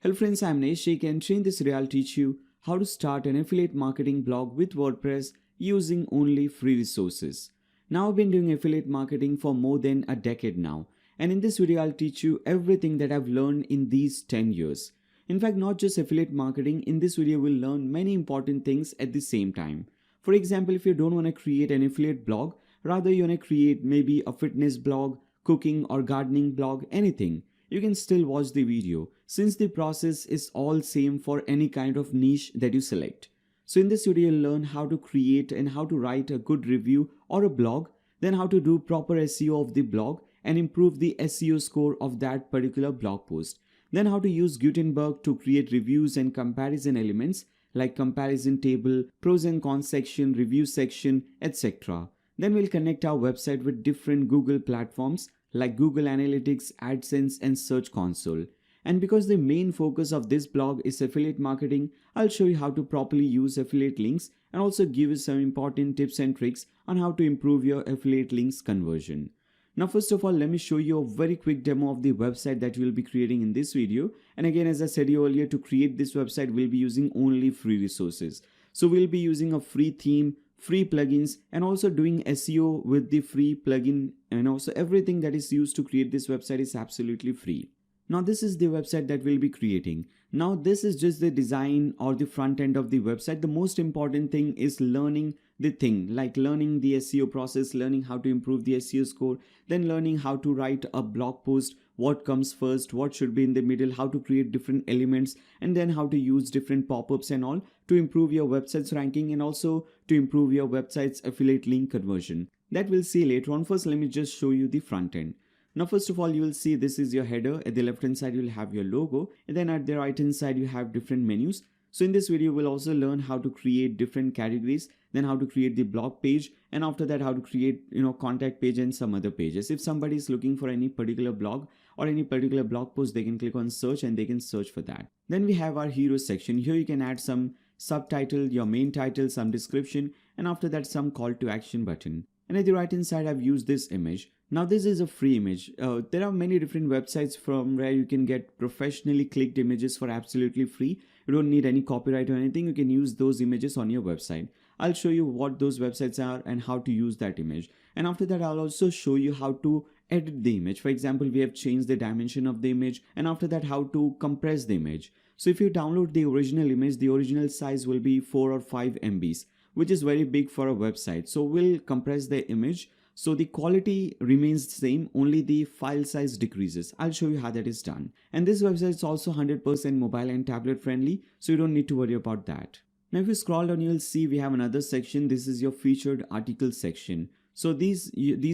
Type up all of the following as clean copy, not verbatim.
Hello friends, I'm Neshik and in this video I'll teach you how to start an affiliate marketing blog with WordPress using only free resources. Now I've been doing affiliate marketing for more than a decade now, and in this video I'll teach you everything that I've learned in these 10 years. In fact, not just affiliate marketing, in this video we'll learn many important things at the same time. For example, if you don't want to create an affiliate blog, rather you want to create maybe a fitness blog, cooking or gardening blog, anything, you can still watch the video since the process is all same for any kind of niche that you select. So in this video you'll learn how to create and how to write a good review or a blog, then how to do proper SEO of the blog and improve the SEO score of that particular blog post. Then how to use Gutenberg to create reviews and comparison elements like comparison table, pros and cons section, review section, etc. Then we'll connect our website with different Google platforms like Google Analytics, AdSense and Search Console. And because the main focus of this blog is affiliate marketing, I'll show you how to properly use affiliate links and also give you some important tips and tricks on how to improve your affiliate links conversion. Now first of all, let me show you a very quick demo of the website that we'll be creating in this video. And again, as I said earlier, to create this website we'll be using only free resources. So we'll be using a free theme, free plugins, and also doing SEO with the free plugin, and also everything that is used to create this website is absolutely free. Now this is the website that we'll be creating. Now this is just the design or the front end of the website. The most important thing is learning the thing, like learning the SEO process, learning how to improve the SEO score, then learning how to write a blog post, what comes first, what should be in the middle, how to create different elements, and then how to use different pop-ups and all to improve your website's ranking and also to improve your website's affiliate link conversion. That we'll see later on. First, let me just show you the front end. Now first of all, you will see this is your header. At the left hand side you will have your logo, and then at the right hand side you have different menus. So in this video we'll also learn how to create different categories, then how to create the blog page, and after that how to create contact page and some other pages. If somebody is looking for any particular blog or any particular blog post, they can click on search and they can search for that. Then we have our hero section. Here you can add some subtitle, your main title, some description, and after that some call to action button. And at the right hand side I've used this image. Now this is a free image. There are many different websites from where you can get professionally clicked images for absolutely free. You don't need any copyright or anything. You can use those images on your website. I'll show you what those websites are and how to use that image. And after that I'll also show you how to edit the image. For example, we have changed the dimension of the image, and after that how to compress the image. So if you download the original image, the original size will be 4 or 5 MBs, which is very big for a website. So we'll compress the image so the quality remains the same, only the file size decreases. I'll show you how that is done. And this website is also 100% mobile and tablet friendly, so you don't need to worry about that. Now if you scroll down, you'll see we have another section. This is your featured articles section. So these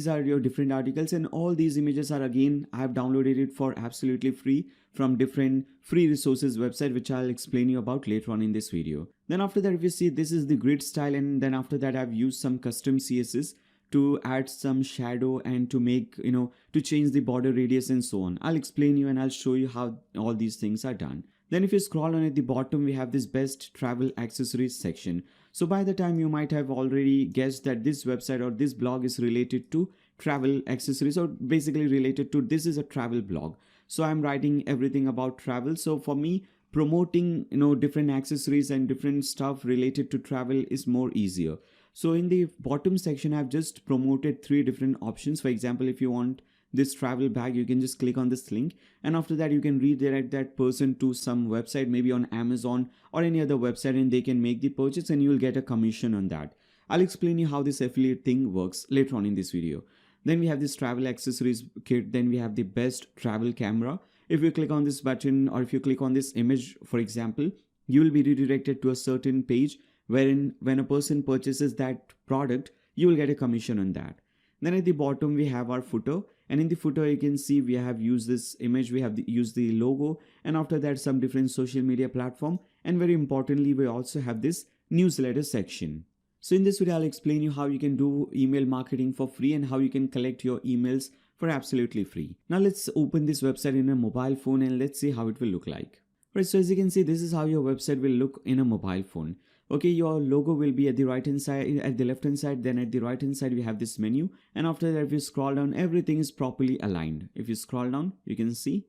are your different articles, and all these images are, again, I have downloaded it for absolutely free from different free resources website, which I'll explain you about later on in this video. Then after that, if you see, this is the grid style, and then after that I've used some custom CSS to add some shadow and to make, to change the border radius and so on. I'll explain you and I'll show you how all these things are done. Then if you scroll on at the bottom, we have this best travel accessories section. So by the time you might have already guessed that this website or this blog is related to travel accessories, or basically related to, this is a travel blog. So I'm writing everything about travel. So for me, promoting, different accessories and different stuff related to travel is more easier. So in the bottom section, I've just promoted 3 different options. For example, if you want this travel bag, you can just click on this link, and after that you can redirect that person to some website, maybe on Amazon or any other website, and they can make the purchase and you'll get a commission on that. I'll explain you how this affiliate thing works later on in this video. Then we have this travel accessories kit. Then we have the best travel camera. If you click on this button, or if you click on this image, for example, you will be redirected to a certain page wherein when a person purchases that product, you will get a commission on that. Then at the bottom we have our footer, and in the footer you can see we have used this image, we have used the logo, and after that some different social media platform, and very importantly we also have this newsletter section. So in this video I'll explain you how you can do email marketing for free and how you can collect your emails for absolutely free. Now let's open this website in a mobile phone and let's see how it will look like. Right, so as you can see, this is how your website will look in a mobile phone. Okay, your logo will be at the right hand side, at the left hand side, then at the right hand side we have this menu, and after that if you scroll down, everything is properly aligned. If you scroll down, you can see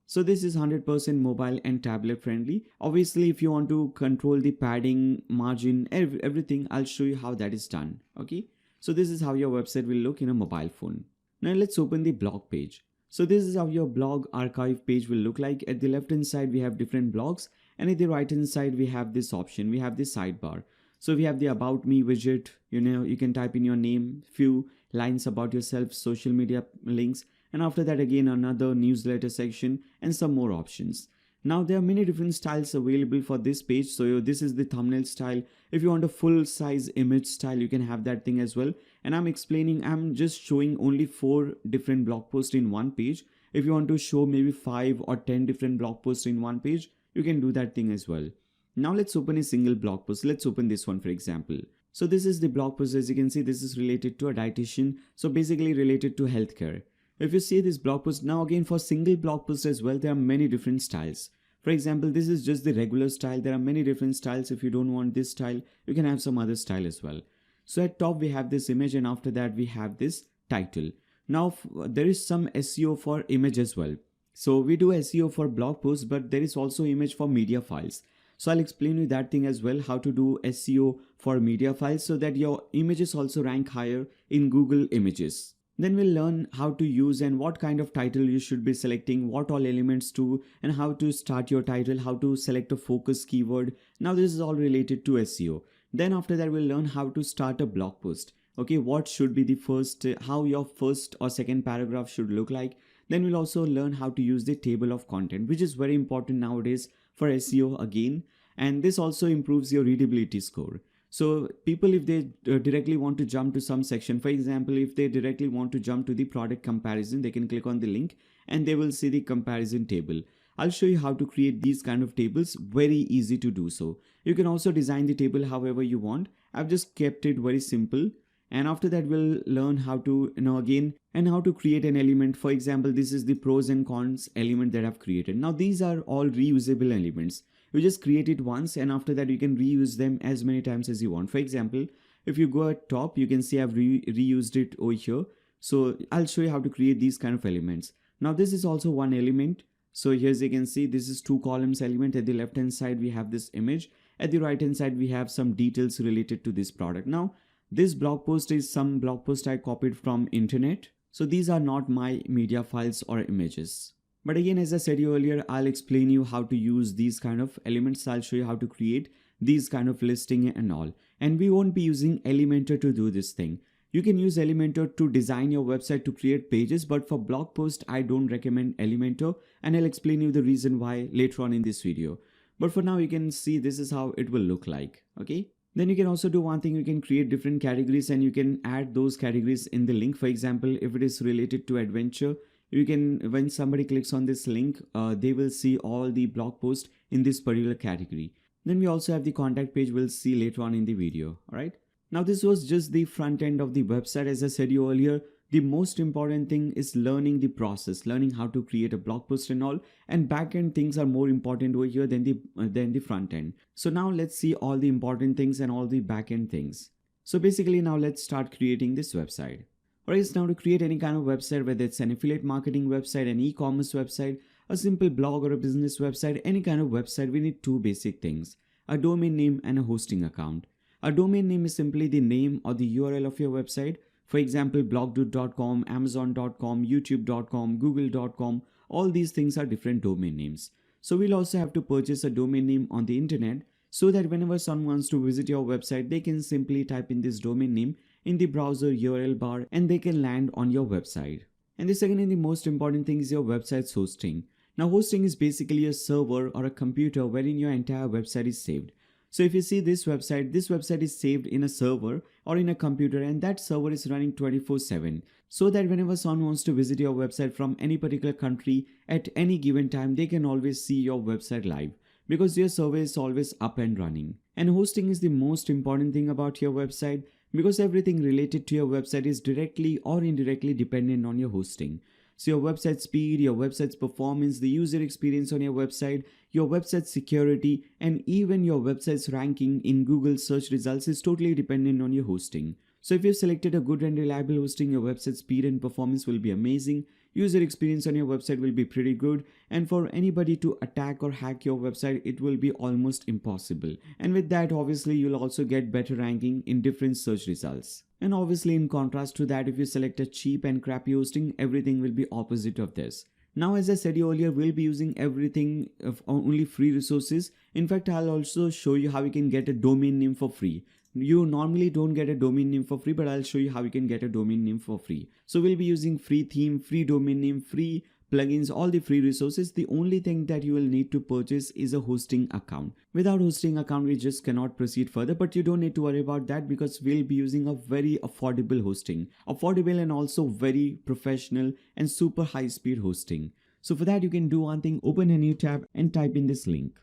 So this is 100% mobile and tablet friendly. Obviously, if you want to control the padding, margin, everything, I'll show you how that is done. Okay. So this is how your website will look in a mobile phone. Now let's open the blog page. So this is how your blog archive page will look like. At the left hand side, we have different blogs, and at the right hand side, we have this option. We have this sidebar. So we have the about me widget. You can type in your name, few lines about yourself, social media links, and after that again another newsletter section and some more options. Now there are many different styles available for this page. So this is the thumbnail style. If you want a full size image style, you can have that thing as well. And I'm just showing only 4 different blog posts in one page. If you want to show maybe 5 or 10 different blog posts in one page, you can do that thing as well. Now let's open a single blog post. Let's open this one for example. So this is the blog post. As you can see, this is related to a dietitian. So basically related to healthcare. If you see this blog post, now again for single blog post as well, there are many different styles. For example, this is just the regular style. There are many different styles. If you don't want this style, you can have some other style as well. So at top we have this image, and after that we have this title. Now there is some SEO for image as well. So we do SEO for blog posts, but there is also image for media files. So I'll explain you that thing as well, how to do SEO for media files so that your images also rank higher in Google Images. Then we'll learn how to use and what kind of title you should be selecting, what all elements to, and how to start your title, how to select a focus keyword. Now this is all related to SEO. Then after that we'll learn how to start a blog post. Okay, what should be the first, how your first or second paragraph should look like. Then we'll also learn how to use the table of content, which is very important nowadays for SEO again. And this also improves your readability score. So people, if they directly want to jump to some section, for example, if they directly want to jump to the product comparison, they can click on the link and they will see the comparison table. I'll show you how to create these kind of tables. Very easy to do so. You can also design the table however you want. I've just kept it very simple. And after that we'll learn how to, again, and how to create an element. For example, this is the pros and cons element that I've created. Now these are all reusable elements. You just create it once, and after that you can reuse them as many times as you want. For example, if you go at top, you can see I've reused it over here. So I'll show you how to create these kind of elements. Now this is also one element. So here as you can see, this is 2 columns element. At the left hand side we have this image. At the right hand side we have some details related to this product. Now this blog post is some blog post I copied from internet. So these are not my media files or images. But again, as I said you earlier, I'll explain you how to use these kind of elements. I'll show you how to create these kind of listing and all. And we won't be using Elementor to do this thing. You can use Elementor to design your website to create pages, but for blog post, I don't recommend Elementor, and I'll explain you the reason why later on in this video. But for now, you can see this is how it will look like. Okay. Then you can also do one thing. You can create different categories and you can add those categories in the link. For example, if it is related to adventure, you can, when somebody clicks on this link, they will see all the blog posts in this particular category. Then we also have the contact page we'll see later on in the video. All right. Now this was just the front end of the website. As I said you earlier, the most important thing is learning the process, learning how to create a blog post and all, and back end things are more important over here than the front end. So now let's see all the important things and all the back end things. So basically now let's start creating this website. Alright, now to create any kind of website, whether it's an affiliate marketing website, an e-commerce website, a simple blog or a business website, any kind of website, we need 2 basic things: a domain name and a hosting account. A domain name is simply the name or the URL of your website. For example, blogdude.com, amazon.com, youtube.com, google.com, all these things are different domain names. So we'll also have to purchase a domain name on the internet so that whenever someone wants to visit your website, they can simply type in this domain name in the browser URL bar and they can land on your website. And the second and the most important thing is your website's hosting. Now hosting is basically a server or a computer wherein your entire website is saved. So if you see this website is saved in a server or in a computer, and that server is running 24/7. So that whenever someone wants to visit your website from any particular country at any given time, they can always see your website live because your server is always up and running. And hosting is the most important thing about your website because everything related to your website is directly or indirectly dependent on your hosting. So your website speed, your website's performance, the user experience on your website, your website's security, and even your website's ranking in Google search results is totally dependent on your hosting. So if you've selected a good and reliable hosting, your website speed and performance will be amazing. User experience on your website will be pretty good, and for anybody to attack or hack your website, it will be almost impossible. And with that, obviously you'll also get better ranking in different search results. And obviously, in contrast to that, if you select a cheap and crappy hosting, everything will be opposite of this. Now, as I said earlier, we'll be using everything of only free resources. In fact, I'll also show you how you can get a domain name for free. You normally don't get a domain name for free, but I'll show you how you can get a domain name for free. So we'll be using free theme, free domain name, free plugins, all the free resources. The only thing that you will need to purchase is a hosting account. Without hosting account, we just cannot proceed further, but you don't need to worry about that because we'll be using a very affordable hosting. Affordable and also very professional and super high speed hosting. So for that, you can do one thing, open a new tab and type in this link.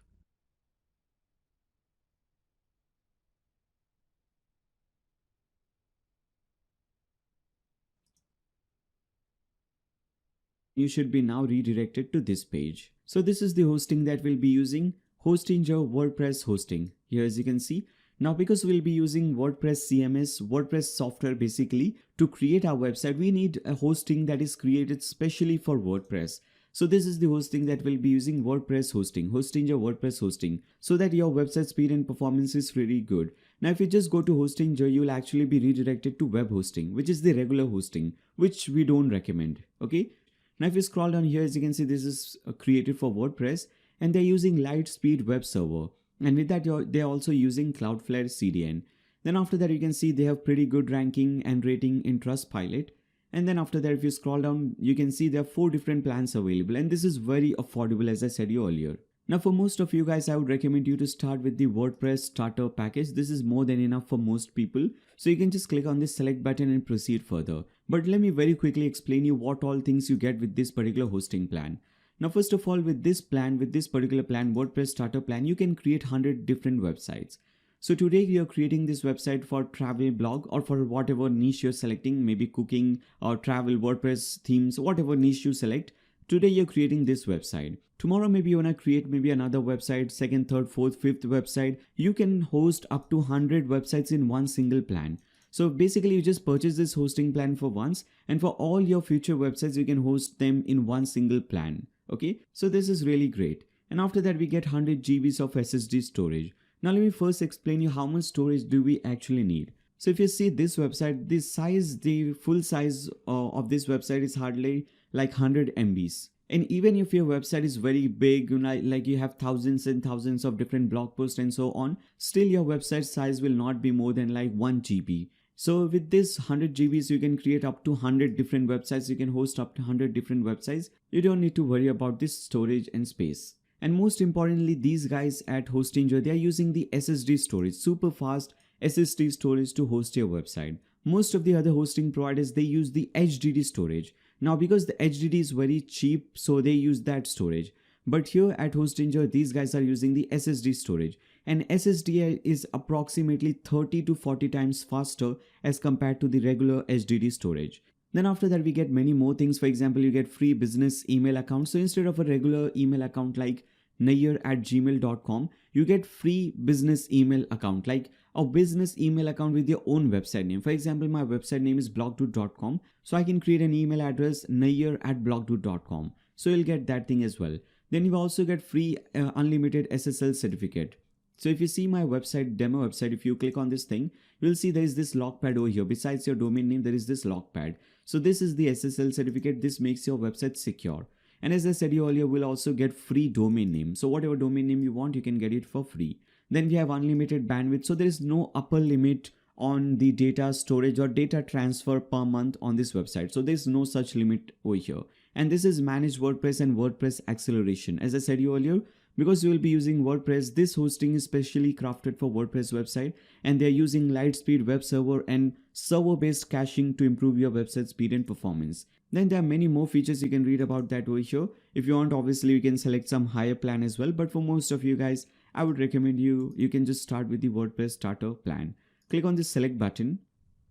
You should be now redirected to this page. So this is the hosting that we'll be using, Hostinger WordPress hosting. Here as you can see, now because we'll be using WordPress CMS, WordPress software basically, to create our website, we need a hosting that is created specially for WordPress. So this is the hosting that we'll be using, WordPress hosting, Hostinger WordPress hosting, so that your website speed and performance is really good. Now if you just go to Hostinger, you'll actually be redirected to web hosting, which is the regular hosting, which we don't recommend, okay? Now if you scroll down here, as you can see, this is created for WordPress and they're using Lightspeed web server. And with that, they're also using Cloudflare CDN. Then after that, you can see they have pretty good ranking and rating in Trustpilot. And then after that, if you scroll down, you can see there are 4 different plans available. And this is very affordable, as I said you earlier. Now for most of you guys, I would recommend you to start with the WordPress starter package. This is more than enough for most people. So you can just click on this select button and proceed further. But let me very quickly explain you what all things you get with this particular hosting plan. Now first of all, with this particular plan, WordPress starter plan, you can create 100 different websites. So today you're creating this website for travel blog or for whatever niche you're selecting, maybe cooking or travel, WordPress themes, whatever niche you select. Today you're creating this website. Tomorrow maybe you want to create maybe another website, second, third, fourth, fifth website. You can host up to 100 websites in one single plan. So basically you just purchase this hosting plan for once, and for all your future websites you can host them in one single plan. Okay, so this is really great. And after that we get 100 GBs of SSD storage. Now let me first explain you how much storage do we actually need. So if you see this website, the full size of this website is hardly like 100 MBs. And even if your website is very big, like you have thousands and thousands of different blog posts and so on, still your website size will not be more than like 1 GB. So with this 100 GBs, you can create up to 100 different websites. You can host up to 100 different websites. You don't need to worry about this storage and space. And most importantly, these guys at Hostinger, they are using the SSD storage, super fast SSD storage to host your website. Most of the other hosting providers, they use the HDD storage. Now because the HDD is very cheap, so they use that storage. But here at Hostinger, these guys are using the SSD storage. And SSD is approximately 30 to 40 times faster as compared to the regular HDD storage. Then after that, we get many more things. For example, you get free business email account. So instead of a regular email account like nayyar@gmail.com, you get free business email account, like a business email account with your own website name. For example, my website name is blogdude.com. So I can create an email address nayyar@blogdude.com. So you'll get that thing as well. Then you also get free unlimited SSL certificate. So if you see my website, demo website, if you click on this thing, you'll see there is this logpad over here. Besides your domain name, there is this logpad. So this is the SSL certificate. This makes your website secure. And as I said earlier, we'll also get free domain name. So whatever domain name you want, you can get it for free. Then we have unlimited bandwidth. So there is no upper limit on the data storage or data transfer per month on this website. So there's no such limit over here. And this is managed WordPress and WordPress acceleration. As I said earlier, because you will be using WordPress, this hosting is specially crafted for WordPress website, and they're using Lightspeed web server and server-based caching to improve your website speed and performance. Then there are many more features, you can read about that over here. If you want, obviously you can select some higher plan as well, but for most of you guys, I would recommend you can just start with the WordPress starter plan. Click on this select button,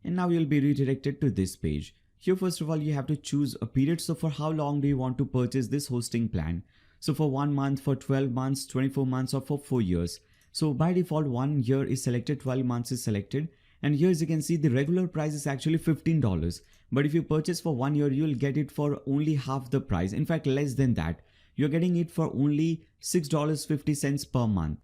and now you'll be redirected to this page. Here, first of all, you have to choose a period. So for how long do you want to purchase this hosting plan? So for 1 month, for 12 months, 24 months, or for 4 years. So by default, 1 year is selected, 12 months is selected. And here as you can see, the regular price is actually $15. But if you purchase for 1 year, you'll get it for only half the price. In fact, less than that. You're getting it for only $6.50 per month.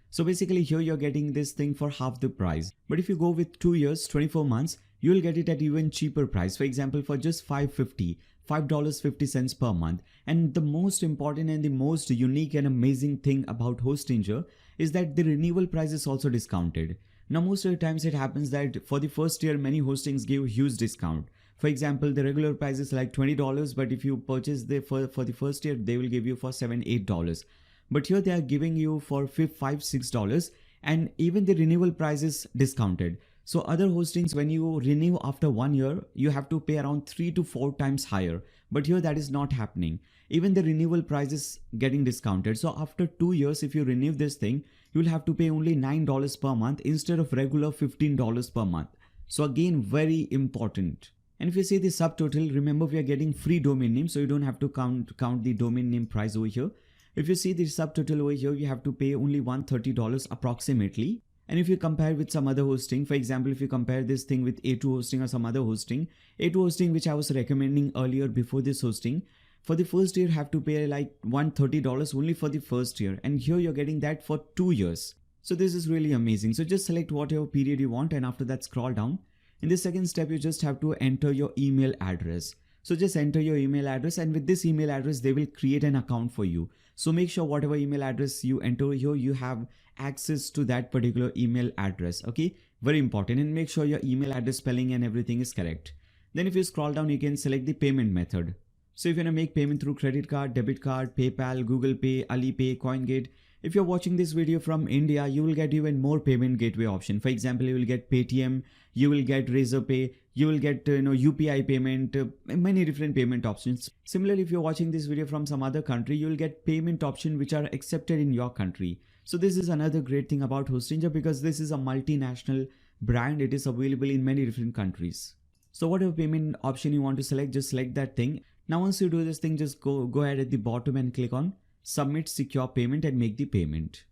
So basically here you're getting this thing for half the price. But if you go with 2 years, 24 months, you'll get it at even cheaper price. For example, for just $5.50 per month. And the most important and the most unique and amazing thing about Hostinger is that the renewal price is also discounted. Now most of the times it happens that for the first year many hostings give huge discount. For example, the regular price is like $20, but if you purchase for the first year, they will give you for $7, $8. But here they are giving you for $5, $6, and even the renewal price is discounted. So other hostings, when you renew after 1 year, you have to pay around 3 to 4 times higher. But here that is not happening. Even the renewal price is getting discounted. So after 2 years, if you renew this thing, you will have to pay only $9 per month instead of regular $15 per month. So again, very important. And if you see the subtotal, remember we are getting free domain name, so you don't have to count the domain name price over here. If you see the subtotal over here, you have to pay only $130 approximately. And if you compare with some other hosting, for example, if you compare this thing with A2 hosting or some other hosting, A2 hosting which I was recommending earlier before this hosting, for the first year you have to pay like $130 only for the first year. And here you're getting that for 2 years. So this is really amazing. So just select whatever period you want and after that scroll down. In the second step, you just have to enter your email address. So just enter your email address, and with this email address, they will create an account for you. So make sure whatever email address you enter here, you have access to that particular email address. Okay, very important. And make sure your email address spelling and everything is correct. Then if you scroll down, you can select the payment method. So if you want to make payment through credit card, debit card, PayPal, Google Pay, Alipay, CoinGate. If you're watching this video from India, you will get even more payment gateway option. For example, you will get Paytm, you will get Razorpay, you will get UPI payment, many different payment options. Similarly, if you're watching this video from some other country, you will get payment option which are accepted in your country. So this is another great thing about Hostinger because this is a multinational brand. It is available in many different countries. So whatever payment option you want to select, just select that thing. Now once you do this thing, just go ahead at the bottom and click on Submit Secure Payment and make the payment.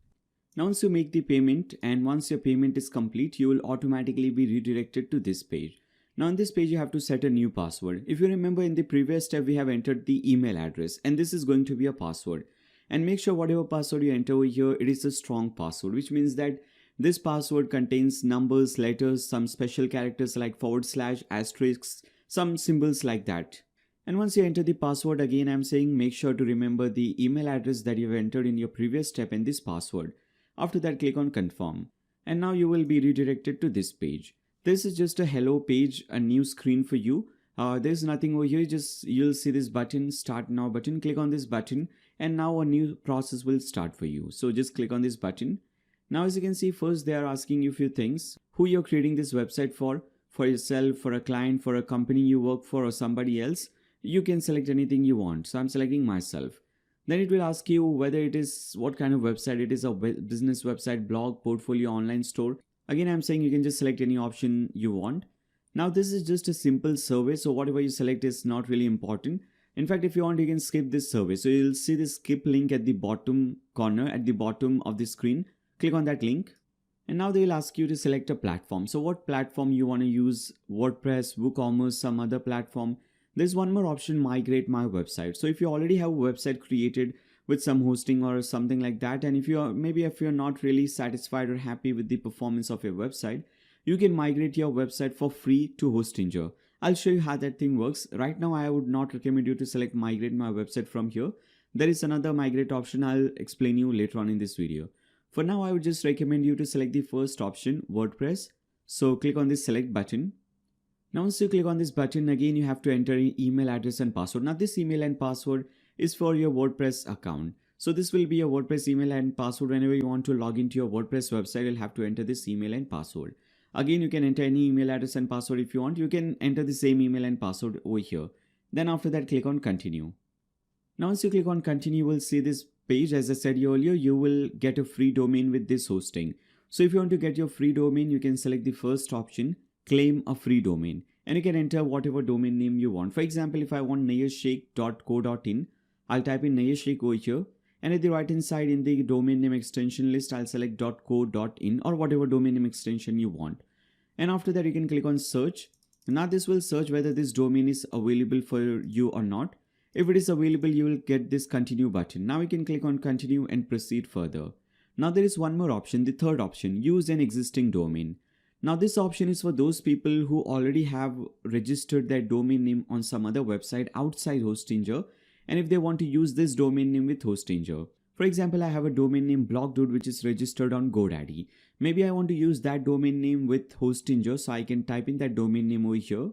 Now once you make the payment and once your payment is complete, you will automatically be redirected to this page. Now on this page you have to set a new password. If you remember in the previous step we have entered the email address and this is going to be a password. And make sure whatever password you enter over here, it is a strong password, which means that this password contains numbers, letters, some special characters like /, asterisks, some symbols like that. And once you enter the password, again I'm saying make sure to remember the email address that you've entered in your previous step and this password. After that, click on confirm. And now you will be redirected to this page. This is just a hello page, a new screen for you. There's nothing over here, you'll see this button, start now button. Click on this button and now a new process will start for you. So just click on this button. Now as you can see, first they are asking you a few things. Who you're creating this website for yourself, for a client, for a company you work for or somebody else. You can select anything you want. So I'm selecting myself. Then it will ask you whether it is what kind of website it is, a business website, blog, portfolio, online store. Again, I'm saying you can just select any option you want. Now this is just a simple survey, so whatever you select is not really important. In fact, if you want, you can skip this survey. So you'll see the skip link at the bottom corner, at the bottom of the screen. Click on that link. And now they'll ask you to select a platform. So what platform you want to use? WordPress, WooCommerce, some other platform. There's one more option, migrate my website. So if you already have a website created with some hosting or something like that, and if you're not really satisfied or happy with the performance of your website, you can migrate your website for free to Hostinger. I'll show you how that thing works. Right now, I would not recommend you to select migrate my website from here. There is another migrate option. I'll explain you later on in this video. For now, I would just recommend you to select the first option, WordPress. So click on this select button. Now once you click on this button, again you have to enter an email address and password. Now this email and password is for your WordPress account. So this will be your WordPress email and password. Whenever you want to log into your WordPress website, you'll have to enter this email and password. Again, you can enter any email address and password if you want. You can enter the same email and password over here. Then after that, click on continue. Now once you click on continue, you will see this page. As I said earlier, you will get a free domain with this hosting. So if you want to get your free domain, you can select the first option, claim a free domain, and you can enter whatever domain name you want. For example, if I want nayashsheikh.co.in, I'll type in nayashsheikh over here, and at the right hand side in the domain name extension list, I'll select .co.in or whatever domain name extension you want. And after that, you can click on search. Now this will search whether this domain is available for you or not. If it is available, you will get this continue button. Now you can click on continue and proceed further. Now there is one more option, the third option, use an existing domain. Now this option is for those people who already have registered their domain name on some other website outside Hostinger, and if they want to use this domain name with Hostinger. For example, I have a domain name BlogDude which is registered on GoDaddy. Maybe I want to use that domain name with Hostinger, so I can type in that domain name over here.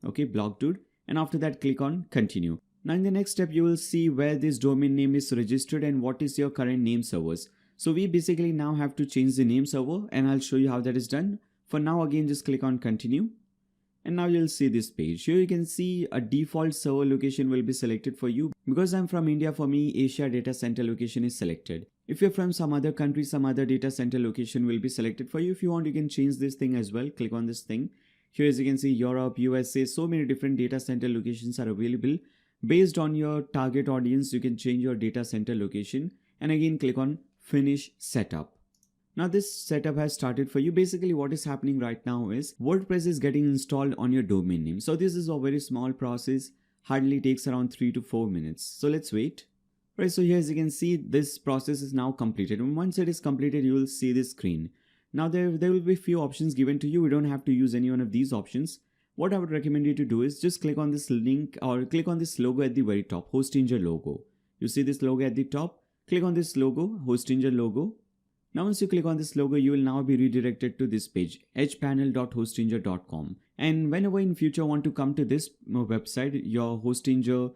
Okay, BlogDude, and after that click on continue. Now in the next step you will see where this domain name is registered and what is your current name servers. So we basically now have to change the name server, and I'll show you how that is done. For now, again just click on continue, and now you'll see this page. Here you can see a default server location will be selected for you. Because I'm from India, for me Asia data center location is selected. If you're from some other country, some other data center location will be selected for you. If you want, you can change this thing as well. Click on this thing. Here as you can see, Europe, USA, so many different data center locations are available. Based on your target audience, you can change your data center location, and again click on finish setup. Now this setup has started for you. Basically what is happening right now is WordPress is getting installed on your domain name. So this is a very small process, hardly takes around 3 to 4 minutes. So let's wait. Right, so here as you can see, this process is now completed, and once it is completed you will see this screen. Now there will be few options given to you. We don't have to use any one of these options. What I would recommend you to do is just click on this link or click on this logo at the very top, Hostinger logo. You see this logo at the top? Click on this logo, Hostinger logo. Now once you click on this logo, you will now be redirected to this page, hpanel.hostinger.com. And whenever in future want to come to this website, your Hostinger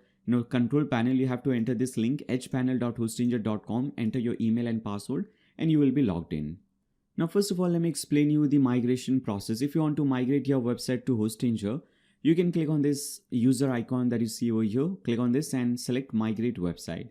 control panel, you have to enter this link, hpanel.hostinger.com, enter your email and password, and you will be logged in. Now first of all, let me explain you the migration process. If you want to migrate your website to Hostinger, you can click on this user icon that you see over here. Click on this and select migrate website.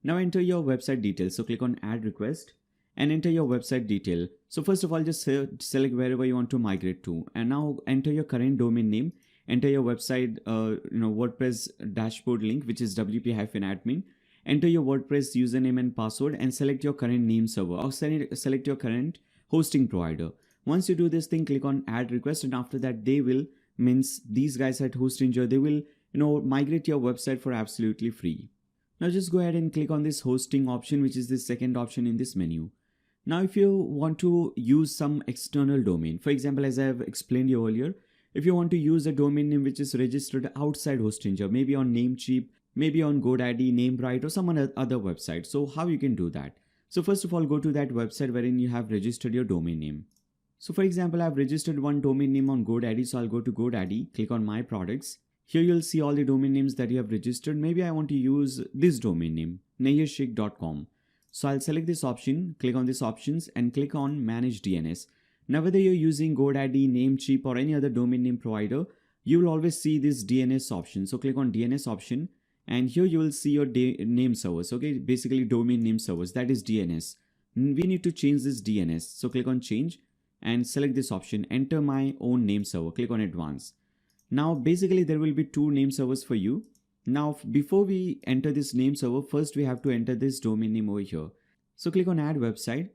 Now enter your website details. So click on add request and enter your website detail. So first of all, just select wherever you want to migrate to, and now enter your current domain name. Enter your website WordPress dashboard link, which is wp-admin. Enter your WordPress username and password, and select your current name server, or select your current hosting provider. Once you do this thing, click on add request, and after that these guys at Hostinger, they will migrate your website for absolutely free. Now just go ahead and click on this hosting option, which is the second option in this menu. Now if you want to use some external domain, for example, as I have explained you earlier, if you want to use a domain name which is registered outside Hostinger, maybe on Namecheap, maybe on GoDaddy, Namebright, or some other website. So how you can do that? So first of all, go to that website wherein you have registered your domain name. So for example, I've registered one domain name on GoDaddy. So I'll go to GoDaddy, click on my products. Here you'll see all the domain names that you have registered. Maybe I want to use this domain name, nayarshikh.com. So I'll select this option, click on this options, and click on manage DNS. Now whether you're using GoDaddy, Namecheap, or any other domain name provider, you will always see this DNS option. So click on DNS option, and here you will see your name servers. Okay, basically domain name servers, that is DNS. We need to change this DNS. So click on change and select this option, enter my own name server. Click on advanced. Now basically there will be two name servers for you. Now before we enter this name server, first we have to enter this domain name over here. So click on add website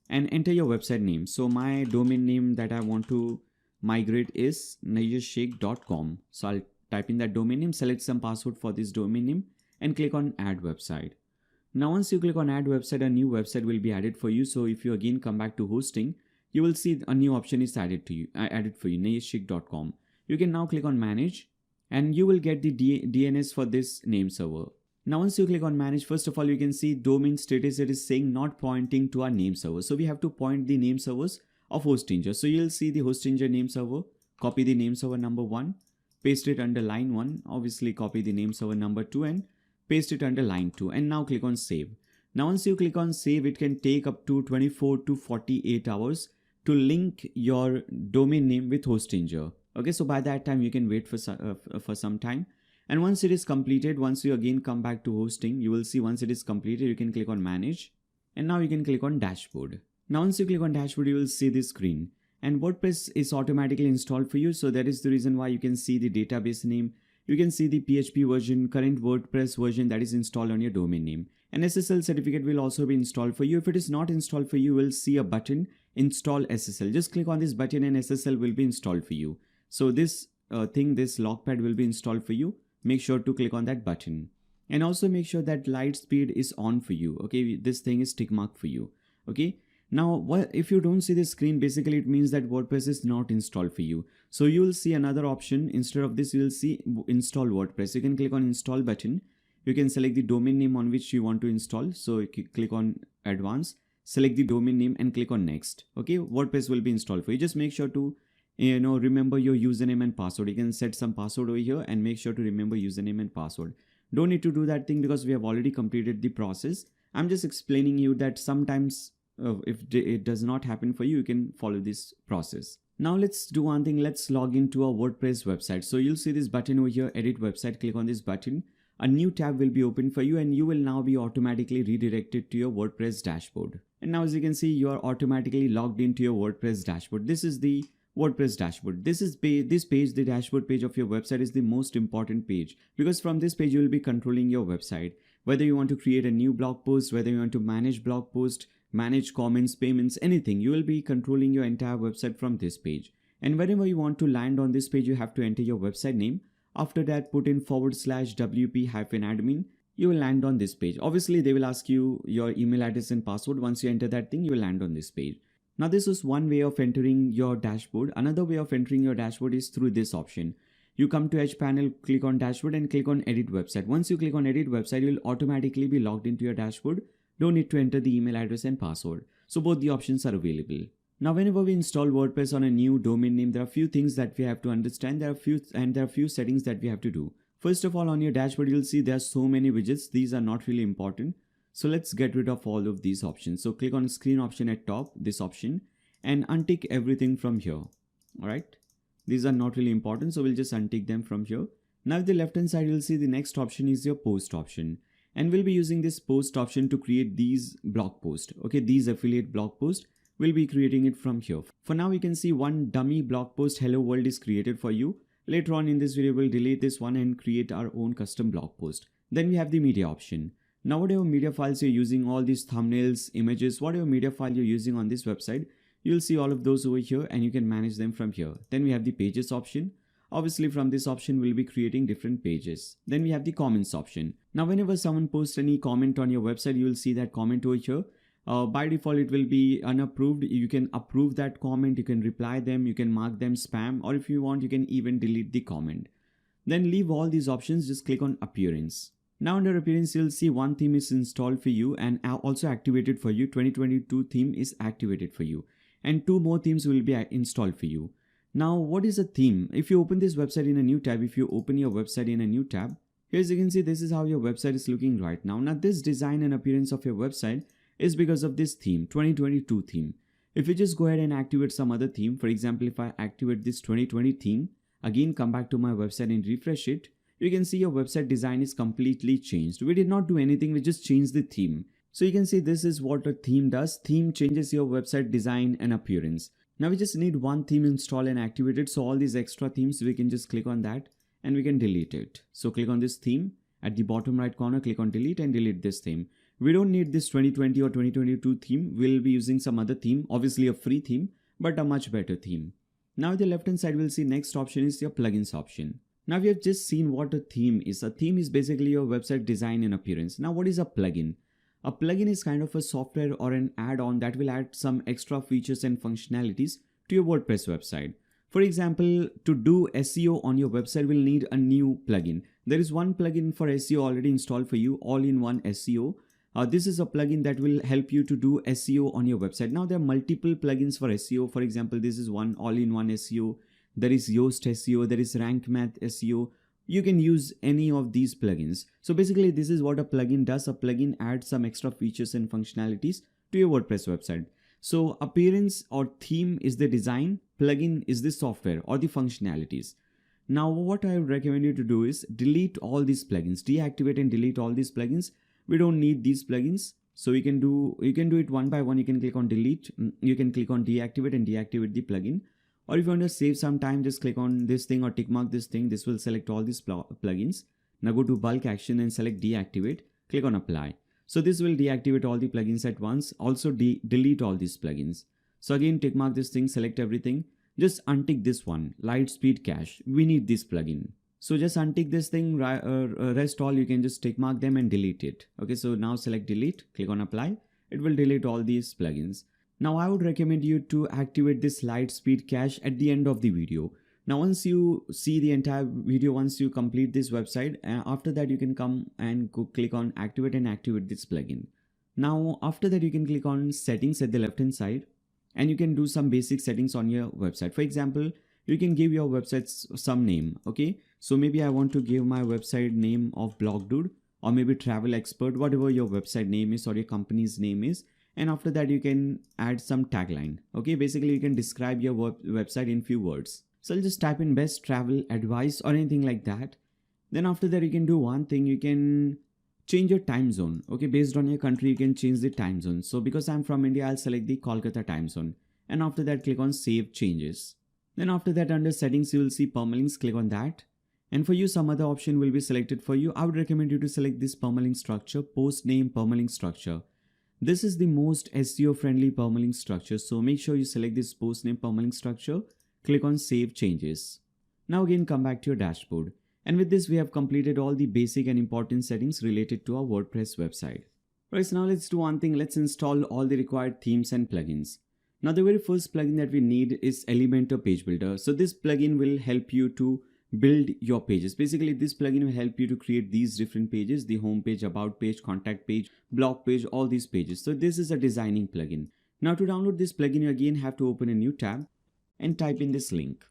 and enter your website name. So my domain name that I want to migrate is nayarshikh.com. So I'll type in that domain name, select some password for this domain name, and click on add website. Now once you click on add website, a new website will be added for you. So if you again come back to hosting, you will see a new option is added for you, nayarshikh.com. You can now click on manage, and you will get the DNS for this name server. Now once you click on manage, first of all you can see domain status, it is saying not pointing to our name server. So we have to point the name servers of Hostinger. So you'll see the Hostinger name server, copy the name server number 1, paste it under line 1, obviously copy the name server number 2 and paste it under line 2, and now click on save. Now once you click on save, it can take up to 24 to 48 hours to link your domain name with Hostinger. Okay, so by that time you can wait for some time. And once it is completed, once you again come back to hosting, you will see once it is completed, you can click on manage, and now you can click on dashboard. Now once you click on dashboard, you will see this screen, and WordPress is automatically installed for you. So that is the reason why you can see the database name, you can see the PHP version, current WordPress version that is installed on your domain name. An SSL certificate will also be installed for you. If it is not installed for you, you will see a button, install SSL. Just click on this button and SSL will be installed for you. So this think this Logpad will be installed for you, make sure to click on that button. And also make sure that light speed is on for you. Okay, this thing is tick mark for you. Okay, now if you don't see the screen, basically it means that WordPress is not installed for you. So you will see another option. Instead of this, you will see install WordPress. You can click on install button. You can select the domain name on which you want to install. So you click on advanced, select the domain name and click on next. Okay, WordPress will be installed for you. Just make sure to remember your username and password. You can set some password over here and make sure to remember username and password. Don't need to do that thing because we have already completed the process. I'm just explaining you that sometimes if it does not happen for you, you can follow this process. Now let's do one thing. Let's log into our WordPress website. So you'll see this button over here, edit website. Click on this button. A new tab will be open for you and you will now be automatically redirected to your WordPress dashboard. And now as you can see, you are automatically logged into your WordPress dashboard. This is the WordPress dashboard. This page, the dashboard page of your website, is the most important page because from this page you will be controlling your website. Whether you want to create a new blog post, whether you want to manage blog post, manage comments, payments, anything, you will be controlling your entire website from this page. And whenever you want to land on this page, you have to enter your website name. After that, put in /wp-admin. You will land on this page. Obviously, they will ask you your email address and password. Once you enter that thing, you will land on this page. Now, this is one way of entering your dashboard. Another way of entering your dashboard is through this option. You come to Edge panel, click on dashboard and click on edit website. Once you click on edit website, you will automatically be logged into your dashboard. Don't need to enter the email address and password. So both the options are available. Now, whenever we install WordPress on a new domain name, there are a few things that we have to understand. There are a few settings that we have to do. First of all, on your dashboard, you'll see there are so many widgets. These are not really important. So let's get rid of all of these options. So click on screen option at top, this option, and untick everything from here. All right. These are not really important. So we'll just untick them from here. Now, at the left hand side, you'll see the next option is your post option. And we'll be using this post option to create these blog posts. Okay, these affiliate blog posts. We'll be creating it from here. For now, you can see one dummy blog post, hello world, is created for you. Later on in this video, we'll delete this one and create our own custom blog post. Then we have the media option. Now, whatever media files you're using, all these thumbnails, images, whatever media file you're using on this website, you'll see all of those over here and you can manage them from here. Then we have the pages option. Obviously, from this option, we'll be creating different pages. Then we have the comments option. Now, whenever someone posts any comment on your website, you will see that comment over here. By default, it will be unapproved. You can approve that comment, you can reply them, you can mark them spam, or if you want, you can even delete the comment. Then leave all these options, just click on appearance. Now under appearance, you'll see one theme is installed for you and also activated for you. 2022 theme is activated for you. And 2 more themes will be installed for you. Now, what is a theme? If you open this website in a new tab, if you open your website in a new tab, here as you can see, this is how your website is looking right now. Now, this design and appearance of your website is because of this theme, 2022 theme. If you just go ahead and activate some other theme, for example, if I activate this 2020 theme, again come back to my website and refresh it, you can see your website design is completely changed. We did not do anything, we just changed the theme. So you can see this is what a theme does. Theme changes your website design and appearance. Now we just need one theme installed and activated. So all these extra themes, we can just click on that and we can delete it. So click on this theme at the bottom right corner, click on delete and delete this theme. We don't need this 2020 or 2022 theme. We'll be using some other theme, obviously a free theme, but a much better theme. Now at the left hand side, we'll see next option is your plugins option. Now we have just seen what a theme is. A theme is basically your website design and appearance. Now what is a plugin? A plugin is kind of a software or an add-on that will add some extra features and functionalities to your WordPress website. For example, to do SEO on your website, we'll need a new plugin. There is one plugin for SEO already installed for you, all-in-one SEO. This is a plugin that will help you to do SEO on your website. Now there are multiple plugins for SEO. For example, this is one all-in-one SEO. There is Yoast SEO. There is Rank Math SEO. You can use any of these plugins. So basically, this is what a plugin does. A plugin adds some extra features and functionalities to your WordPress website. So appearance or theme is the design. Plugin is the software or the functionalities. Now what I would recommend you to do is delete all these plugins. Deactivate and delete all these plugins. We don't need these plugins. So you can do it one by one. You can click on delete. You can click on deactivate and deactivate the plugin. Or if you want to save some time, just click on this thing or tick mark this thing. This will select all these plugins. Now go to bulk action and select deactivate. Click on apply. So this will deactivate all the plugins at once. Also delete all these plugins. So again, tick mark this thing, select everything. just untick this one, Lightspeed Cache. We need this plugin. So just untick this thing, rest all you can just tick mark them and delete it. Okay, so now select delete, click on apply. It will delete all these plugins. Now I would recommend you to activate this Lightspeed Cache at the end of the video. Now once you see the entire video, once you complete this website, after that you can come and go click on activate and activate this plugin. Now after that you can click on settings at the left hand side and you can do some basic settings on your website. For example, you can give your website some name. Okay, so maybe I want to give my website name of Blog Dude, or maybe Travel Expert, whatever your website name is or your company's name is. And after that you can add some tagline. Okay, basically you can describe your website in few words. So I'll just type in best travel advice or anything like that. Then after that you can do one thing, you can change your time zone. Okay, based on your country you can change the time zone. So because I'm from India, I'll select the Kolkata time zone, and after that click on save changes. Then after that under settings you will see permalinks, click on that. And for you some other option will be selected for you. I would recommend you to select this permalink structure, post name permalink structure. This is the most SEO friendly permalink structure. So make sure you select this post name permalink structure, click on save changes. Now again come back to your dashboard. And with this we have completed all the basic and important settings related to our WordPress website. Right, so now let's do one thing. Let's install all the required themes and plugins. Now the very first plugin that we need is Elementor Page Builder. So this plugin will help you to build your pages. Basically this plugin will help you to create these different pages, the home page, about page, contact page, blog page, all these pages. So this is a designing plugin. Now to download this plugin you again have to open a new tab and type in this link.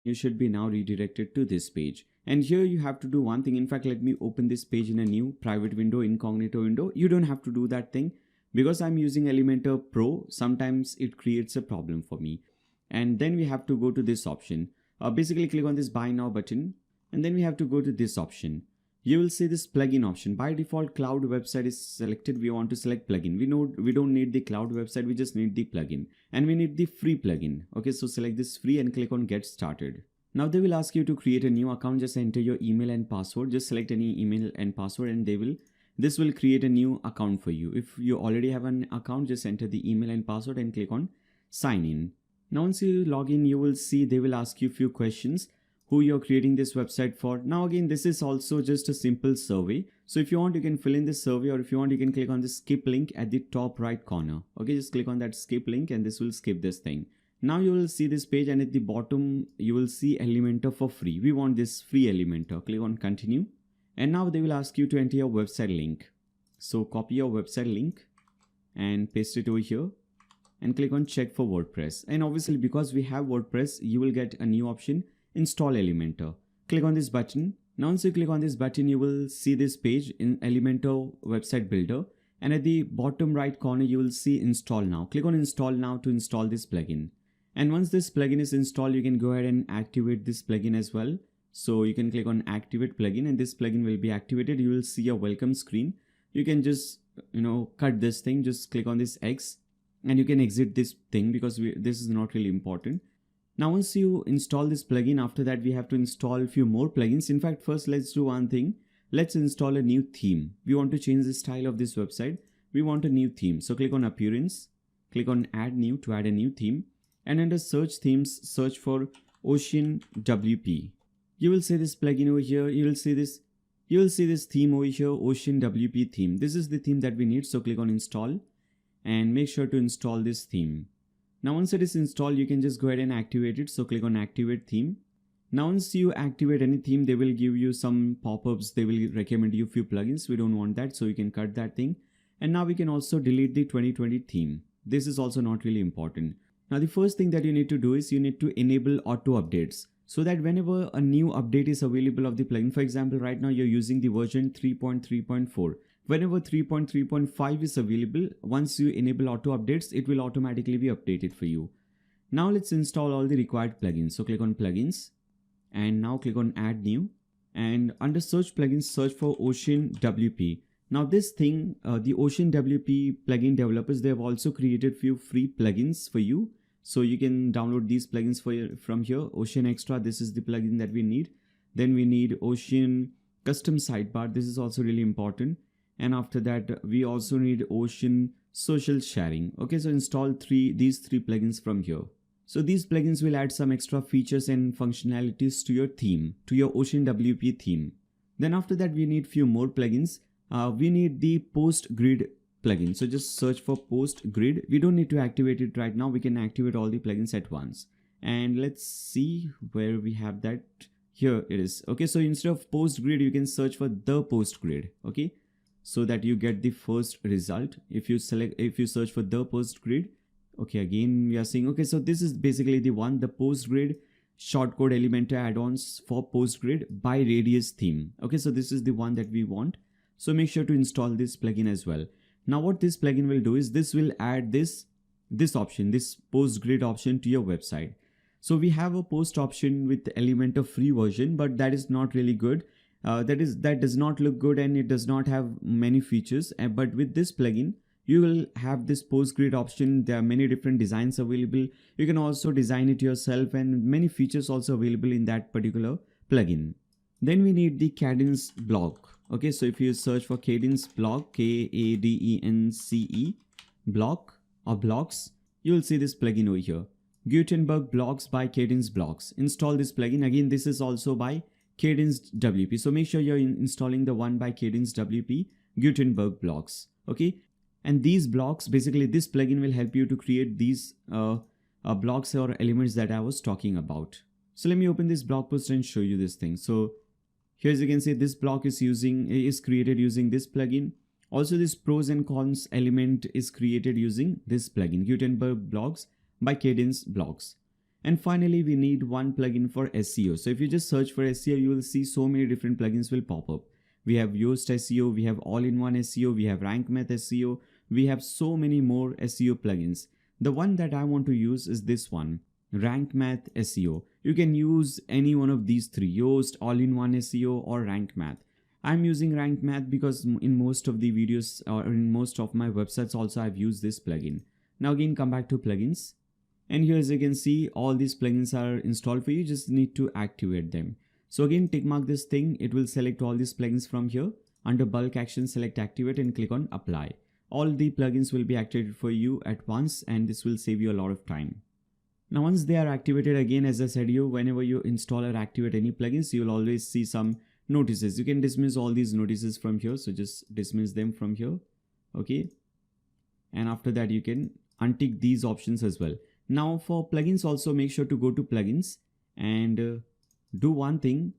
You should be now redirected to this page. And here you have to do one thing. In fact, let me open this page in a new private window, incognito window. You don't have to do that thing. Because I'm using Elementor Pro, sometimes it creates a problem for me. And then we have to go to this option. Basically click on this buy now button and then we have to go to this option. You will see this plugin option. By default cloud website is selected. We want to select plugin. We don't need the cloud website, we just need the plugin. And we need the free plugin. Okay, so select this free and click on get started. Now they will ask you to create a new account. Just enter your email and password. Just select any email and password and this will create a new account for you. If you already have an account, just enter the email and password and click on sign in. Now once you log in, you will see they will ask you a few questions, who you're creating this website for. Now again, this is also just a simple survey. So if you want, you can fill in this survey, or if you want, you can click on the skip link at the top right corner. Okay, just click on that skip link and this will skip this thing. Now you will see this page and at the bottom, you will see Elementor for free. We want this free Elementor. Click on continue. And now they will ask you to enter your website link. So copy your website link and paste it over here and click on check for WordPress. And obviously because we have WordPress, you will get a new option, install Elementor. Click on this button. Now once you click on this button, you will see this page in Elementor website builder. And at the bottom right corner, you will see install now. Click on install now to install this plugin. And once this plugin is installed, you can go ahead and activate this plugin as well. So you can click on activate plugin and this plugin will be activated. You will see a welcome screen. You can just, cut this thing. Just click on this X and you can exit this thing because this is not really important. Now once you install this plugin, after that we have to install a few more plugins. In fact, first let's do one thing. Let's install a new theme. We want to change the style of this website. We want a new theme. So click on appearance, click on add new to add a new theme. And under search themes, search for Ocean WP. You will see this plugin over here. You will see this theme over here, Ocean WP theme. This is the theme that we need. So click on install and make sure to install this theme. Now once it is installed, you can just go ahead and activate it. So click on activate theme. Now once you activate any theme, they will give you some pop-ups. They will recommend you a few plugins. We don't want that, so you can cut that thing. And now we can also delete the 2020 theme. This is also not really important. Now the first thing that you need to do is you need to enable auto updates, so that whenever a new update is available of the plugin, for example, right now you're using the version 3.3.4. Whenever 3.3.5 is available, once you enable auto updates, it will automatically be updated for you. Now let's install all the required plugins. So click on plugins and now click on add new, and under search plugins, search for Ocean WP. Now this thing, the Ocean WP plugin developers, they have also created few free plugins for you. So you can download these plugins from here. Ocean Extra, this is the plugin that we need. Then we need Ocean Custom Sidebar. This is also really important. And after that, we also need Ocean Social Sharing. Okay, so install these three plugins from here. So these plugins will add some extra features and functionalities to your theme, to your Ocean WP theme. Then after that, we need few more plugins. We need the Post Grid plugin. So just search for Post Grid. We don't need to activate it right now. We can activate all the plugins at once. And let's see where we have that. Here it is. Okay, so instead of Post Grid, you can search for the Post Grid. Okay, so that you get the first result. If you search for the Post Grid, okay, again we are seeing, okay, so this is basically the one, the Post Grid shortcode Elementor add-ons for Post Grid by Radius theme. Okay, so this is the one that we want. So make sure to install this plugin as well. Now what this plugin will do is this will add this option, this Post Grid option to your website. So we have a post option with the Elementor free version, but that is not really good. That does not look good and it does not have many features. But with this plugin, you will have this Post Grid option. There are many different designs available. You can also design it yourself and many features also available in that particular plugin. Then we need the Kadence blog. Okay, so if you search for Kadence blog, Kadence blog or blogs, you will see this plugin over here. Gutenberg Blogs by Kadence Blogs. Install this plugin. Again, this is also by Kadence WP. So make sure you're installing the one by Kadence WP, Gutenberg Blogs. Okay. And these blocks, basically this plugin will help you to create these blocks or elements that I was talking about. So let me open this blog post and show you this thing. So here as you can see, this block is created using this plugin. Also this pros and cons element is created using this plugin, Gutenberg Blogs by Kadence Blogs. And finally, we need one plugin for SEO. So if you just search for SEO, you will see so many different plugins will pop up. We have Yoast SEO, we have All-in-One SEO, we have Rank Math SEO, we have so many more SEO plugins. The one that I want to use is this one, Rank Math SEO. You can use any one of these three, Yoast, All-in-One SEO or Rank Math. I'm using Rank Math because in most of the videos or in most of my websites also I've used this plugin. Now again, come back to plugins. And here as you can see, all these plugins are installed for you. Just need to activate them. So again, tick mark this thing. It will select all these plugins from here. Under bulk action, select activate and click on apply. All the plugins will be activated for you at once and this will save you a lot of time. Now once they are activated, again as I said you, whenever you install or activate any plugins, you will always see some notices. You can dismiss all these notices from here. So just dismiss them from here. Okay. And after that you can untick these options as well. Now for plugins also, make sure to go to plugins and do one thing,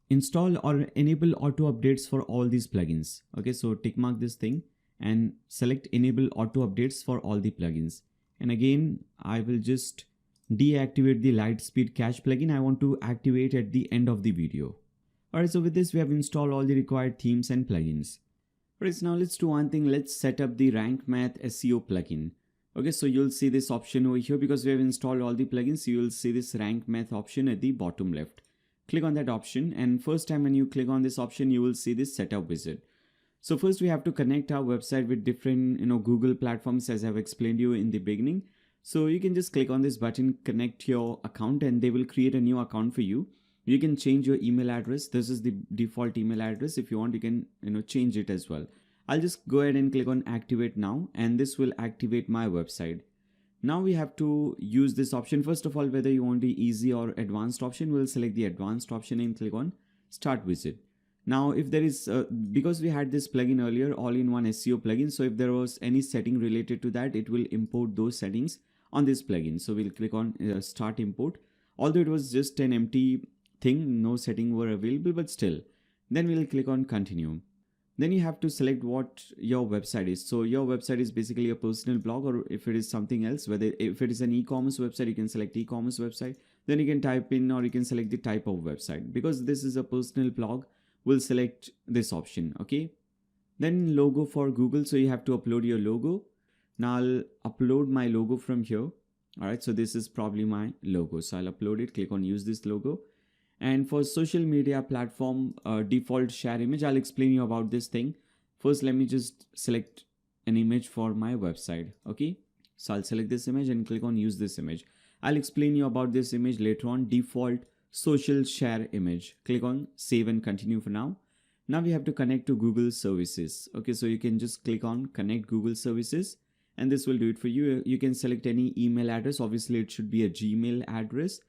install or enable auto updates for all these plugins. Okay, so tick mark this thing and select enable auto updates for all the plugins. And again, I will just deactivate the Lightspeed Cache plugin. I want to activate at the end of the video. Alright, so with this we have installed all the required themes and plugins. Alright, so now let's do one thing. Let's set up the Rank Math SEO plugin. Okay, so you'll see this option over here because we have installed all the plugins. You will see this Rank Math option at the bottom left. Click on that option and first time when you click on this option, you will see this setup wizard. So first we have to connect our website with different Google platforms as I've explained you in the beginning. So you can just click on this button, connect your account and they will create a new account for you. You can change your email address. This is the default email address. If you want, you can change it as well. I'll just go ahead and click on activate now and this will activate my website. Now we have to use this option. First of all, whether you want the easy or advanced option, we'll select the advanced option and click on start wizard. Now if there is, because we had this plugin earlier, all-in-one SEO plugin. So if there was any setting related to that, it will import those settings on this plugin. So we'll click on start import. Although it was just an empty thing, no setting were available, but still. Then we'll click on continue. Then you have to select what your website is. So your website is basically a personal blog, or if it is something else, if it is an e-commerce website, you can select e-commerce website. Then you can type in or you can select the type of website. Because this is a personal blog, we'll select this option. Okay. Then logo for Google. So you have to upload your logo. Now I'll upload my logo from here. All right. So this is probably my logo. So I'll upload it. Click on use this logo. And for social media platform default share image, I'll explain you about this thing. First, let me just select an image for my website. Okay. So I'll select this image and click on use this image. I'll explain you about this image later on. Default social share image. Click on save and continue for now. Now we have to connect to Google services. Okay, so you can just click on connect Google services and this will do it for you. You can select any email address. Obviously it should be a Gmail address.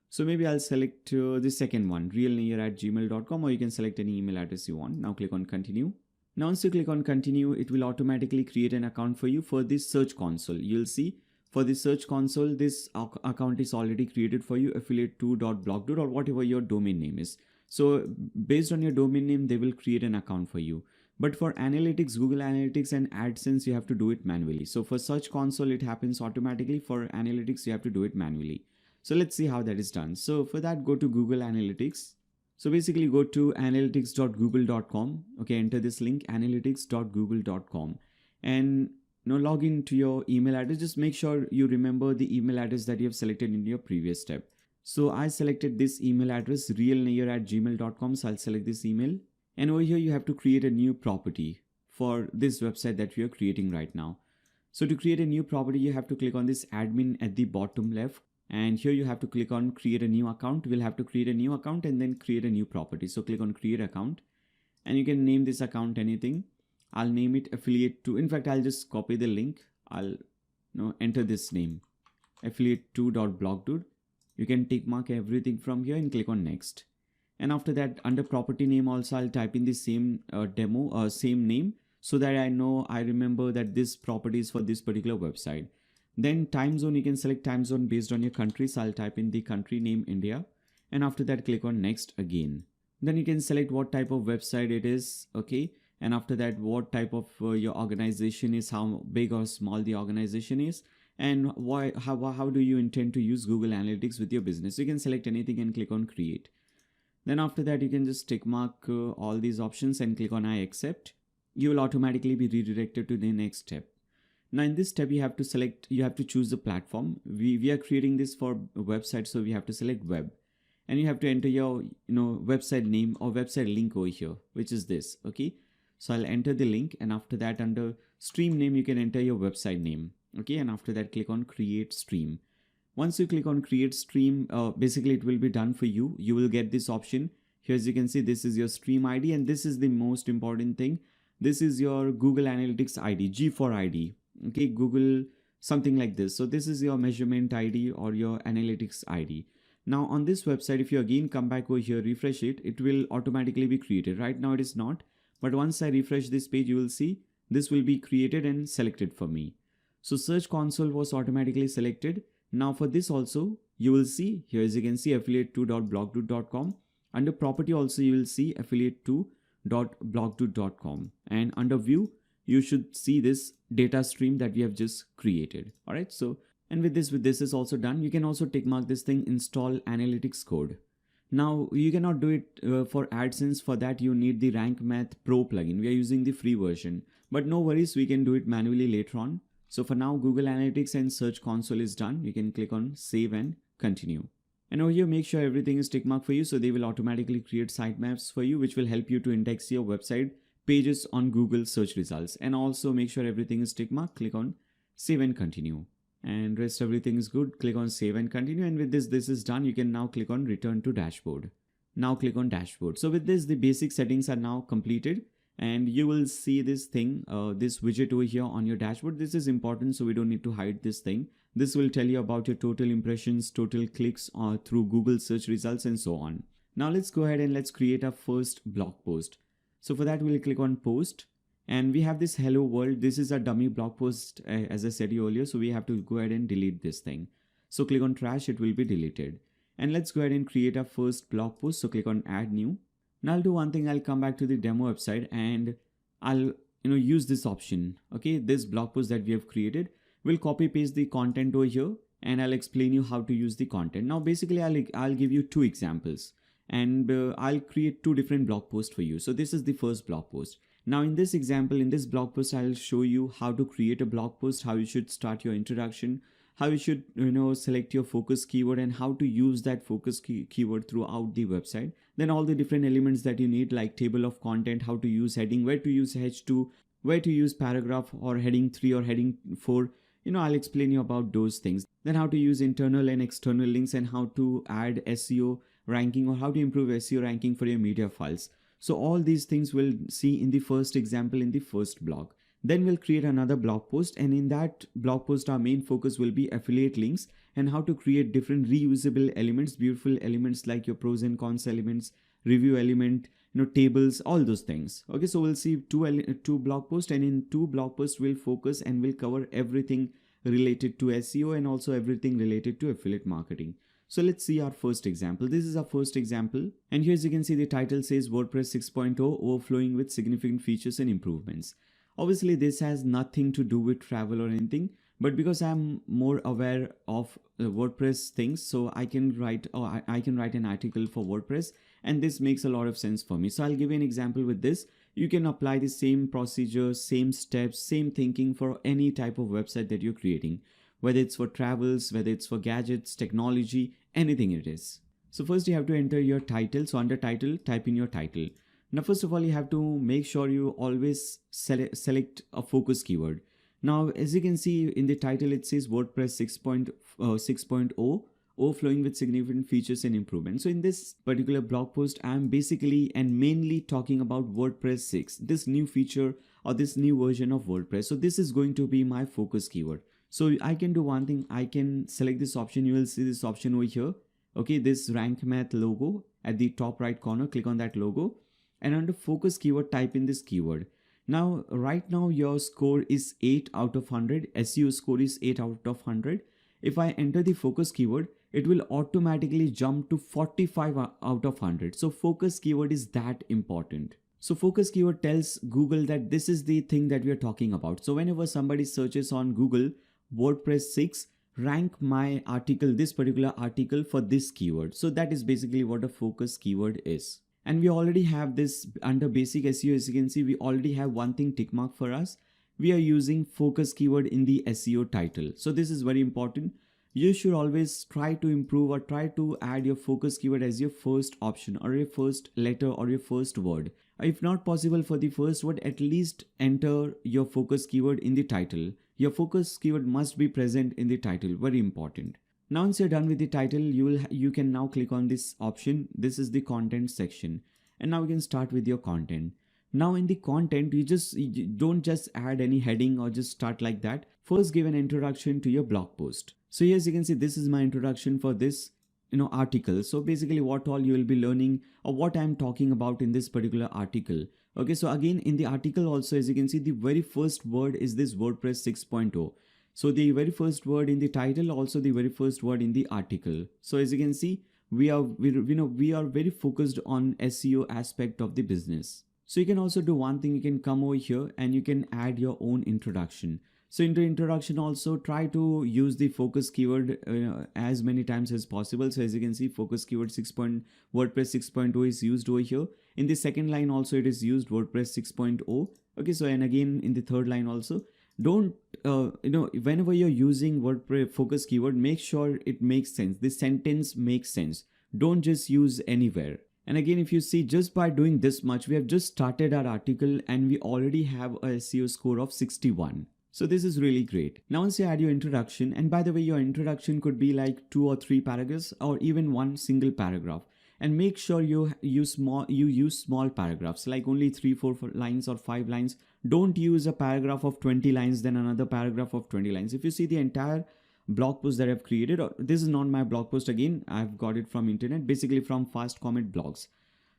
So maybe I'll select the second one, realnair@gmail.com, or you can select any email address you want. Now click on continue. Now once you click on continue, it will automatically create an account for you for this search console. You'll see for the search console, this account is already created for you, affiliate2.blogdude or whatever your domain name is. So based on your domain name, they will create an account for you. But for analytics, Google Analytics and AdSense, you have to do it manually. So for search console, it happens automatically. For analytics, you have to do it manually. So let's see how that is done. So for that, go to Google Analytics. So basically go to analytics.google.com. Okay, enter this link, analytics.google.com, and log into your email address. Just make sure you remember the email address that you have selected in your previous step. So I selected this email address, realnair@gmail.com. So I'll select this email. And over here, you have to create a new property for this website that we are creating right now. So to create a new property, you have to click on this admin at the bottom left. And here you have to click on create a new account. We'll have to create a new account and then create a new property. So click on create account and you can name this account anything. I'll name it affiliate2. In fact, I'll just copy the link. I'll enter this name, affiliate2.blogdude. You can tick mark everything from here and click on next. And after that, under property name also, I'll type in the same same name so that I remember that this property is for this particular website. Then time zone, you can select time zone based on your country. So I'll type in the country name India. And after that, click on next again. Then you can select what type of website it is. Okay. And after that, what type of your organization is, how big or small the organization is, and how do you intend to use Google Analytics with your business. You can select anything and click on create. Then after that, you can just tick mark all these options and click on I accept. You will automatically be redirected to the next step. Now in this step, you have to choose the platform. We are creating this for a website, so we have to select web. And you have to enter your website name or website link over here, which is this. Okay. So I'll enter the link, and after that, under stream name, you can enter your website name. Okay. And after that, click on create stream. Once you click on create stream, basically it will be done for you. You will get this option. Here, as you can see, this is your stream ID, and this is the most important thing. This is your Google Analytics ID, G4 ID. Okay, Google, something like this. So this is your measurement ID or your analytics ID. Now on this website, if you again come back over here, refresh it, it will automatically be created. Right now it is not, but once I refresh this page, you will see this will be created and selected for me. So search console was automatically selected. Now for this also, you will see here, as you can see, affiliate2.blogdude.com. Under property also, you will see affiliate2.blogdude.com, and under view, you should see this data stream that we have just created. All right. So, and with this is also done. You can also tick mark this thing, install analytics code. Now you cannot do it for AdSense. For that, you need the Rank Math Pro plugin. We are using the free version, but no worries. We can do it manually later on. So for now, Google Analytics and Search Console is done. You can click on save and continue. And over here, make sure everything is tick marked for you. So they will automatically create sitemaps for you, which will help you to index your website pages on Google search results. And also make sure everything is tick marked. Click on save and continue. And rest everything is good. Click on save and continue. And with this is done. You can now click on return to dashboard. Now click on dashboard. So with this, the basic settings are now completed. And you will see this thing, this widget over here on your dashboard. This is important, so we don't need to hide this thing. This will tell you about your total impressions, total clicks through Google search results, and so on. Now let's go ahead and let's create our first blog post. So for that, we'll click on post, and we have this hello world. This is a dummy blog post, as I said earlier. So we have to go ahead and delete this thing. So click on trash, it will be deleted. And let's go ahead and create our first blog post. So click on add new. Now I'll do one thing. I'll come back to the demo website and I'll use this option. Okay, this blog post that we have created, we'll copy paste the content over here, and I'll explain you how to use the content. Now basically I'll give you two examples, and I'll create two different blog posts for you. So this is the first blog post. Now in this example, in this blog post, I'll show you how to create a blog post, how you should start your introduction, how you should select your focus keyword, and how to use that focus keyword throughout the website. Then all the different elements that you need, like table of content, how to use heading, where to use H2, where to use paragraph or heading 3 or heading 4. I'll explain you about those things. Then how to use internal and external links, and how to add SEO ranking, or how to improve SEO ranking for your media files. So all these things we'll see in the first example in the first blog. Then we'll create another blog post, and in that blog post our main focus will be affiliate links and how to create different reusable elements, beautiful elements like your pros and cons elements, review element, tables, all those things. Okay, so we'll see two blog posts, and in two blog posts we'll focus and we'll cover everything related to SEO and also everything related to affiliate marketing. So let's see our first example. This is our first example, and here as you can see the title says WordPress 6.0 overflowing with significant features and improvements. Obviously this has nothing to do with travel or anything, but because I'm more aware of WordPress things, so I can write an article for WordPress, and this makes a lot of sense for me. So I'll give you an example with this. You can apply the same procedure, same steps, same thinking for any type of website that you're creating, whether it's for travels, whether it's for gadgets, technology, anything it is. So first you have to enter your title. So under title, type in your title. Now first of all, you have to make sure you always select a focus keyword. Now as you can see in the title, it says WordPress 6.0 overflowing with significant features and improvements. So in this particular blog post, I am basically and mainly talking about WordPress 6, this new feature or this new version of WordPress. So this is going to be my focus keyword. So I can do one thing. I can select this option. You will see this option over here. Okay, this rank math logo at the top right corner, click on that logo, and under focus keyword, type in this keyword. Now, right now your score is 8 out of 100. SEO score is 8 out of 100. If I enter the focus keyword, it will automatically jump to 45 out of 100. So focus keyword is that important. So focus keyword tells Google that this is the thing that we are talking about. So whenever somebody searches on Google WordPress 6, rank my article, this particular article for this keyword. So that is basically what a focus keyword is. And we already have this under basic SEO. As you can see, we already have one thing tick mark for us. We are using focus keyword in the SEO title. So this is very important. You should always try to improve or try to add your focus keyword as your first option or your first letter or your first word. If not possible for the first word, at least enter your focus keyword in the title. Your focus keyword must be present in the title. Very important. Now once you're done with the title, you can now click on this option. This is the content section, and now you can start with your content. Now in the content, you don't just add any heading or just start like that. First give an introduction to your blog post. So here as you can see, this is my introduction for this article. So basically what all you will be learning or what I'm talking about in this particular article. Okay, so again in the article also, as you can see, the very first word is this WordPress 6.0. So the very first word in the title, also the very first word in the article. So as you can see, we are very focused on SEO aspect of the business. So you can also do one thing. You can come over here and you can add your own introduction. So in the introduction also, try to use the focus keyword as many times as possible. So as you can see, focus keyword WordPress 6.0 is used over here. In the second line also it is used WordPress 6.0. Okay, so and again in the third line also. Don't whenever you're using WordPress focus keyword, make sure it makes sense. The sentence makes sense. Don't just use anywhere. And again, if you see, just by doing this much, we have just started our article and we already have a SEO score of 61. So this is really great. Now once you add your introduction, and by the way, your introduction could be like 2 or 3 paragraphs or even one single paragraph. And make sure you use small paragraphs, like only 3-4 lines or 5 lines. Don't use a paragraph of 20 lines, then another paragraph of 20 lines. If you see the entire blog post that I've created, or this is not my blog post, again I've got it from internet, basically from Fast Comment Blogs.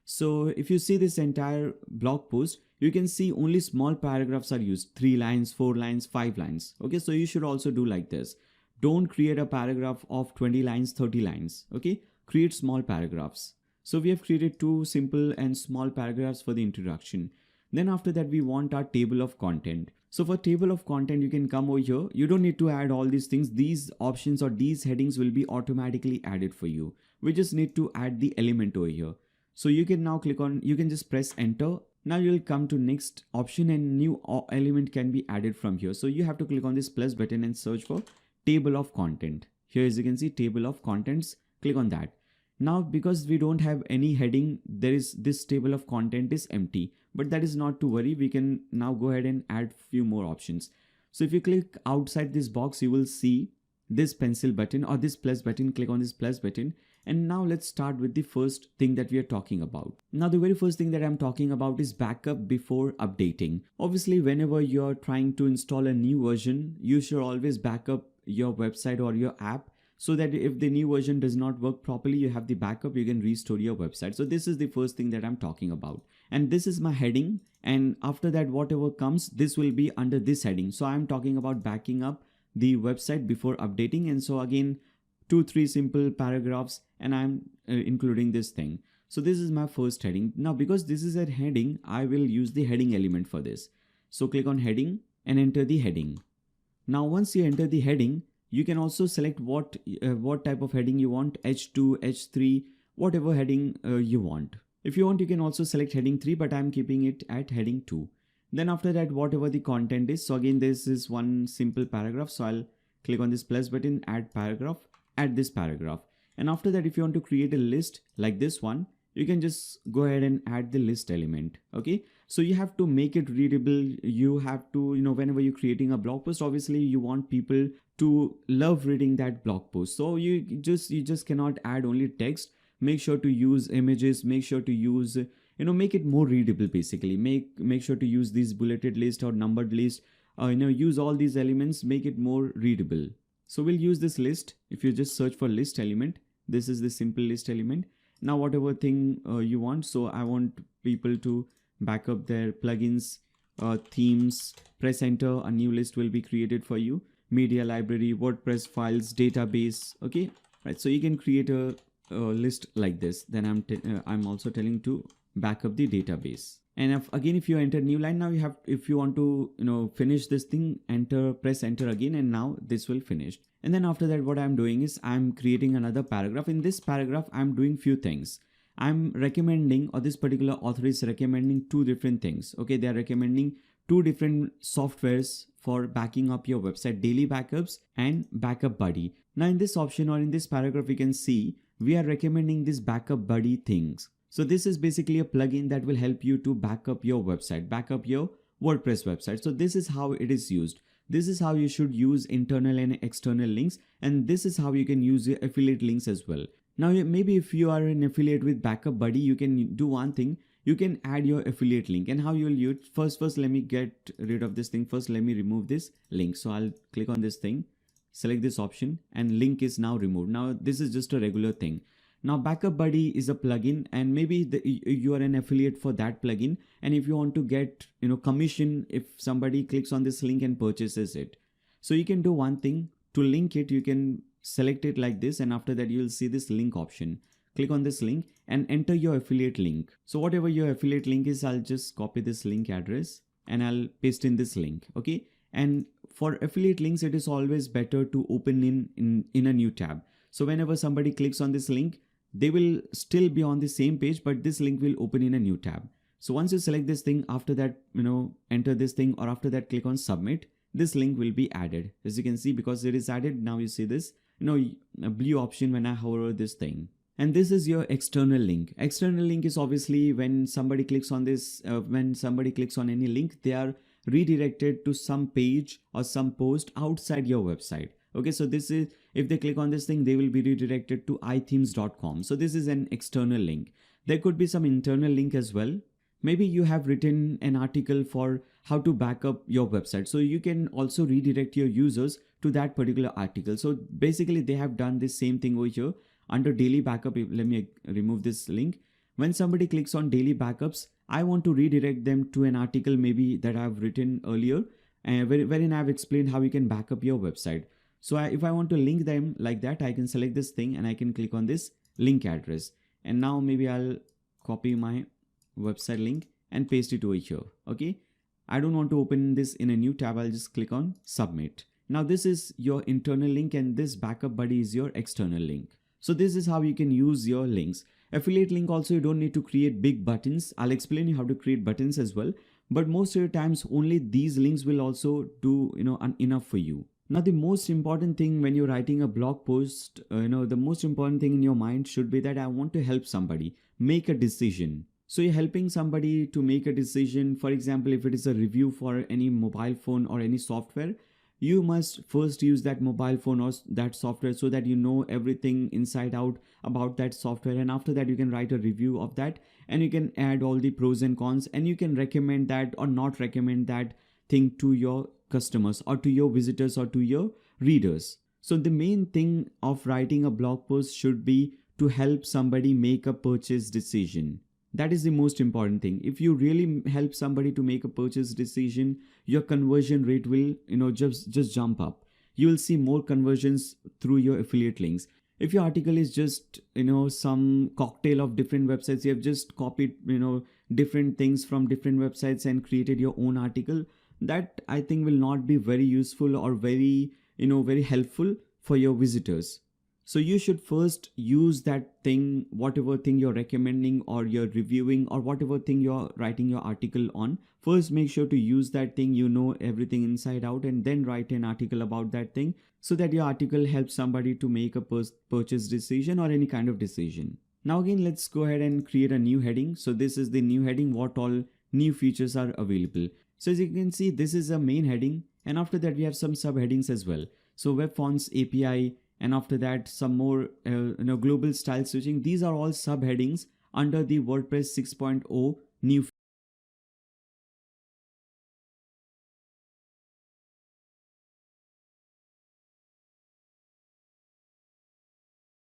So if you see this entire blog post, you can see only small paragraphs are used, 3 lines, 4 lines, 5 lines. Okay, so you should also do like this. Don't create a paragraph of 20 lines, 30 lines. Okay, create small paragraphs. So we have created 2 simple and small paragraphs for the introduction. Then after that, we want our table of content. So for table of content, you can come over here. You don't need to add all these things. These options or these headings will be automatically added for you. We just need to add the element over here. So you can now click on, you can just press enter. Now you'll come to next option and new element can be added from here. So you have to click on this plus button and search for table of content. Here as you can see, table of contents, click on that. Now because we don't have any heading, there is this table of content is empty, but that is not to worry. We can now go ahead and add few more options. So if you click outside this box, you will see this pencil button or this plus button. Click on this plus button And now let's start with the first thing that we are talking about. Now the very first thing that I'm talking about is backup before updating. Obviously, whenever you're trying to install a new version, you should always backup your website or your app, so that if the new version does not work properly, you have the backup, you can restore your website. So this is the first thing that I'm talking about. And this is my heading. And after that, whatever comes, this will be under this heading. So I'm talking about backing up the website before updating. And so again, 2-3 simple paragraphs, and I'm including this thing. So this is my first heading. Now, because this is a heading, I will use the heading element for this. So click on heading and enter the heading. Now, once you enter the heading, you can also select what type of heading you want, H2, H3, whatever heading you want. If you want, you can also select heading 3, but I'm keeping it at heading 2. Then after that, whatever the content is. So again, this is one simple paragraph. So I'll click on this plus button, add paragraph, add this paragraph. And after that, if you want to create a list like this one, you can just go ahead and add the list element. Okay. So you have to make it readable. You have to, whenever you're creating a blog post, obviously you want people to love reading that blog post. So you just cannot add only text. Make sure to use images, make sure to use, make it more readable basically. Make sure to use these bulleted list or numbered list, use all these elements, make it more readable. So we'll use this list. If you just search for list element, this is the simple list element. Now whatever thing you want. So I want people to back up their plugins, themes, press enter, a new list will be created for you. Media library, WordPress files, database. Okay, right. So you can create a list like this. Then I'm also telling to back up the database. And if you enter new line, now if you want to finish this thing, press enter again, and now this will finish. And then after that, what I'm doing is I'm creating another paragraph. In this paragraph, I'm doing few things. I'm recommending, or this particular author is recommending 2 different things. Okay, they are recommending 2 different softwares for backing up your website, Daily Backups and Backup Buddy. Now in this option or in this paragraph, you can see we are recommending this Backup Buddy things. So this is basically a plugin that will help you to back up your website, back up your WordPress website. So this is how it is used. This is how you should use internal and external links. And this is how you can use your affiliate links as well. Now, maybe if you are an affiliate with Backup Buddy, you can do one thing. You can add your affiliate link, and how you will use it. First, let me get rid of this thing. First, let me remove this link. So I'll click on this thing, select this option, and link is now removed. Now this is just a regular thing. Now Backup Buddy is a plugin, and maybe you are an affiliate for that plugin. And if you want to get commission if somebody clicks on this link and purchases it, so you can do one thing. To link it, you can select it like this, and after that you will see this link option. Click on this link and enter your affiliate link. So whatever your affiliate link is, I'll just copy this link address and I'll paste in this link. Okay. And for affiliate links, it is always better to open in a new tab. So whenever somebody clicks on this link, they will still be on the same page, but this link will open in a new tab. So once you select this thing, after that, enter this thing, or after that, click on submit, this link will be added. As you can see, because it is added, now you see this, a blue option when I hover this thing. And this is your external link. External link is obviously when somebody clicks on this, when somebody clicks on any link, they are redirected to some page or some post outside your website. Okay, so this is, if they click on this thing, they will be redirected to ithemes.com. So this is an external link. There could be some internal link as well. Maybe you have written an article for how to back up your website. So you can also redirect your users to that particular article. So basically they have done the same thing over here. Under daily backup, let me remove this link. When somebody clicks on daily backups, I want to redirect them to an article maybe that I've written earlier, wherein I've explained how you can back up your website. So if I want to link them like that, I can select this thing and I can click on this link address. And now maybe I'll copy my website link and paste it over here. Okay. I don't want to open this in a new tab. I'll just click on submit. Now this is your internal link and this Backup Buddy is your external link. So this is how you can use your links. Affiliate link also, you don't need to create big buttons. I'll explain you how to create buttons as well. But most of the times only these links will also do enough for you. Now the most important thing when you're writing a blog post, the most important thing in your mind should be that I want to help somebody make a decision. So you're helping somebody to make a decision. For example, if it is a review for any mobile phone or any software, you must first use that mobile phone or that software so that you know everything inside out about that software, and after that you can write a review of that, and you can add all the pros and cons, and you can recommend that or not recommend that thing to your customers or to your visitors or to your readers. So the main thing of writing a blog post should be to help somebody make a purchase decision. That is the most important thing. If you really help somebody to make a purchase decision, your conversion rate will just jump up. You will see more conversions through your affiliate links. If your article is just some cocktail of different websites, you have just copied different things from different websites and created your own article, that I think will not be very useful or very helpful for your visitors. So you should first use that thing, whatever thing you're recommending or you're reviewing or whatever thing you're writing your article on. First make sure to use that thing, everything inside out, and then write an article about that thing so that your article helps somebody to make a purchase decision or any kind of decision. Now again, let's go ahead and create a new heading. So this is the new heading, what all new features are available. So as you can see, this is a main heading, and after that we have some subheadings as well. So web fonts API, and after that some more global style switching. These are all subheadings under the WordPress 6.0 new